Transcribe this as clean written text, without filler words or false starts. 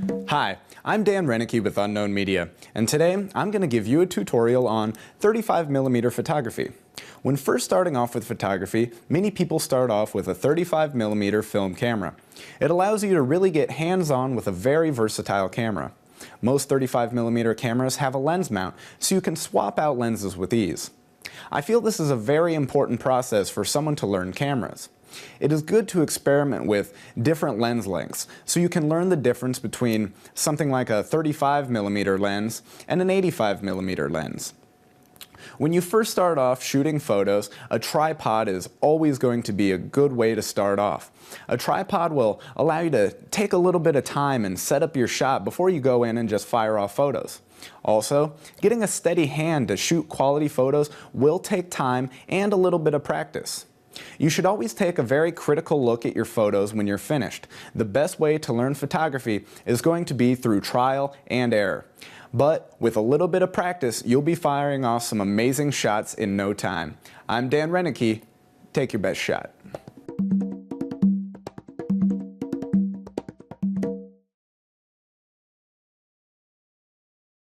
Hi, I'm Dan Renicky with Unknown Media, and today I'm going to give you a tutorial on 35mm photography. When first starting off with photography, many people start off with a 35mm film camera. It allows you to really get hands-on with a very versatile camera. Most 35mm cameras have a lens mount, so you can swap out lenses with ease. I feel this is a very important process for someone to learn cameras. It is good to experiment with different lens lengths so you can learn the difference between something like a 35mm lens and an 85mm lens. When you first start off shooting photos, a tripod is always going to be a good way to start off. A tripod will allow you to take a little bit of time and set up your shot before you go in and just fire off photos. Also, getting a steady hand to shoot quality photos will take time and a little bit of practice. You should always take a very critical look at your photos when you're finished. The best way to learn photography is going to be through trial and error. But with a little bit of practice, you'll be firing off some amazing shots in no time. I'm Dan Renicky. Take your best shot.